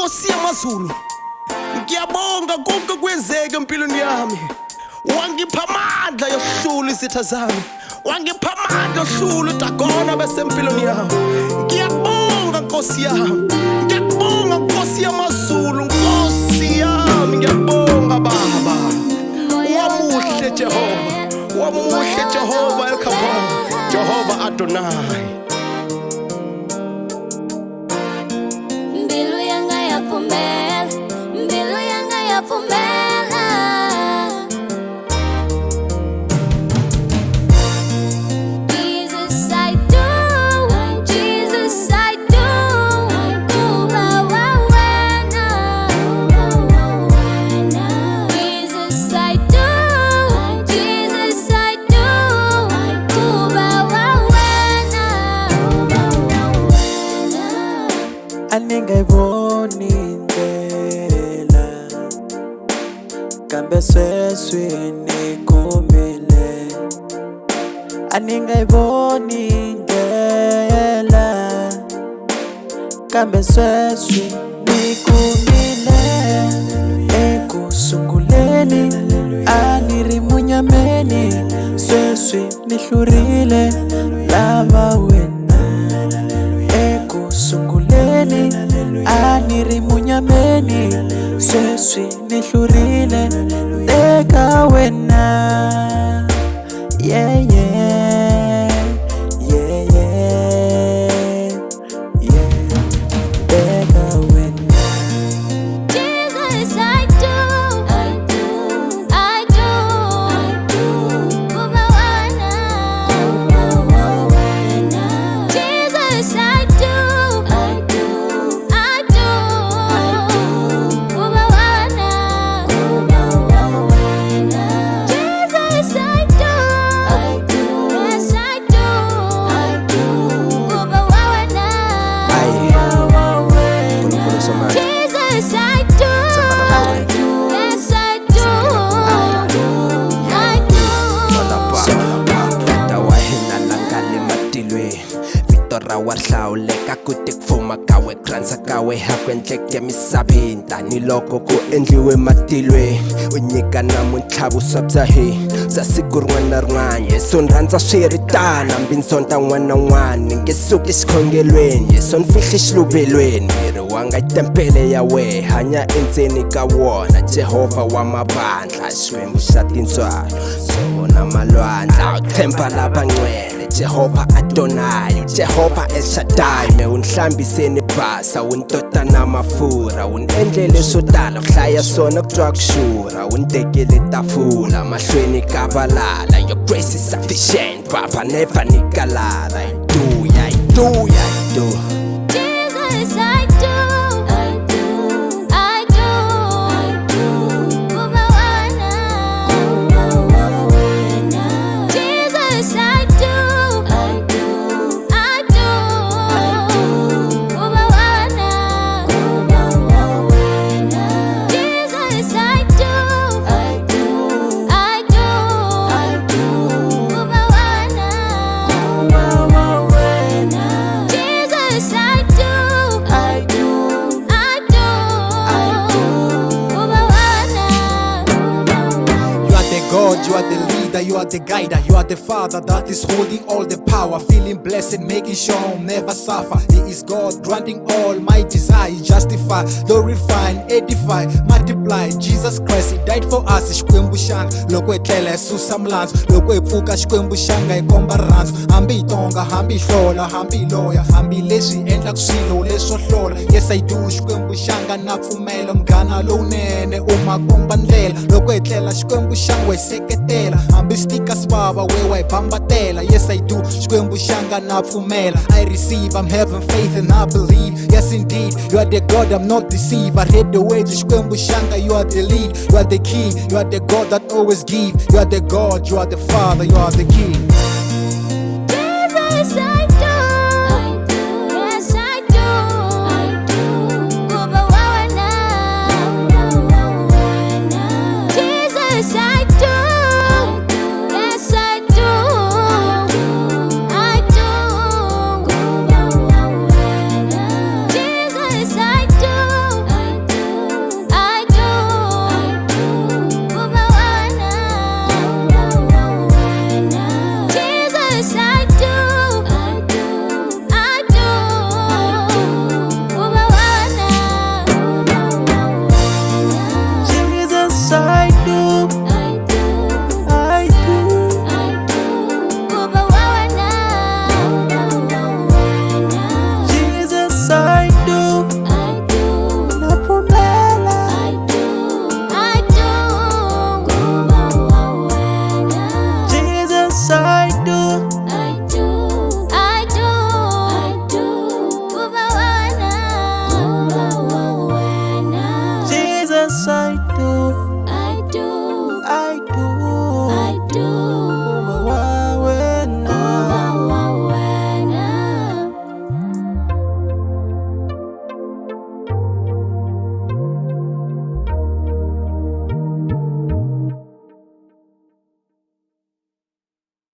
Nkosi yamaZulu, ngiyabonga konke kwenzeke empilweni yami. Wangipha amandla yokuhlula izitha zami, wangipha amandla yokuhlula udagona besempilweni yami. Ngiyabonga Nkosi yami, ngiyabonga Nkosi yamaZulu, Nkosi yami ngiyabonga Baba. Wamuhle Jehova, wamuhle Jehova El-Kabod, Jehova Adonai. Mbilu yanga yapfumela, mbilu yanga yapfumela. Jesus I do, Jesus I do. Kuba wawena, Jesus I do, Jesus I do. Kuba wawena. Aningayiboni indlela kambe sweswini kumile. Aningayiboni indlela kambe sweswini kumile. Ekusunguleni aniri munyameni, sweswi nihlurile lava wena. Ekusunguleni aniri munyameni, sweswi nihlurile teka wena. Yeah, yeah, yeah, yeah, yeah, teka wena. Jesus I do, I do, I do. Kuba wawena. Jesus I do, I do, I do. Kuba wawena. Jesus I do, I do, yes I do. Kuba wawena. Jesus I do, I do, yes I do. I do. Tawa hina langale matilwe, Victoria wa hlawuleka ku tikfuma kawe, kransa kawe hakwendleke misabeni. Taniloko ku endliwe matilwe, u nyika namuntlha vuswa bya he bya siku rin'wana na rin'wana. Yesu ni rhandza swiritana hambi ndzonta n'wana na n'wana, ni nge suki xikhongelweni. Yesu ni fihli xiluvhelweni, miri wanga tempele ya we, hanya endzeni ka wona. Jehova wa mavandla, xikwembu xa tintswalo, sovo na malwandla, u tshemba lava ngcwele. Jehova Adonai, Jehova El Shaddai, me u ni hlambise ni basa, u ni tota na mafurha, u ni endlele swo tala ku hlaya swona ku twa ku xurha. U ni tekele tafula mahlweni ka valala, your grace is sufficient Baba, never ni kalala. I do, I do, I do. Jesus I do, I do, I do. Kuba wawena. Jesus I do, I do, I do. Kuba wawena. Jesus I do, I do, I do. Kuba wawena. Jesus I do, I do, I do. Kuba wawena. You are the God, you are the leader, you are the guider, you are the Father that is holding all the power. Feeling blessed, making sure I'll never suffer. He is God, granting all my desire. Justify, glorify, and edify, multiply. Jesus Christ, He died for us. Xikwembu xanga loko etlela hi susa milandzu, loko hi pfuka xikwembu xanga hi komba rirhandzu. Hambi hi tonga, hambi hi hlola, hambi hi loya, hambi leswi hi endlaka swilo leswo hlola. Yes I do, xikwembu xanga na pfumela, mghana lowunene u ma komba ndlela. Loko hi tlela xikwembu xanga hi seketela, hambi swi tika swivava we wa hi bambatela. Yes I do, xikwembu xanga na pfumela. I receive, I'm having faith and I believe. Yes indeed, you are the God, I'm not deceived. I read the way xikwembu xanga, you are the lead, you are the key, you are the God that always give. You are the God, you are the Father, you are the King.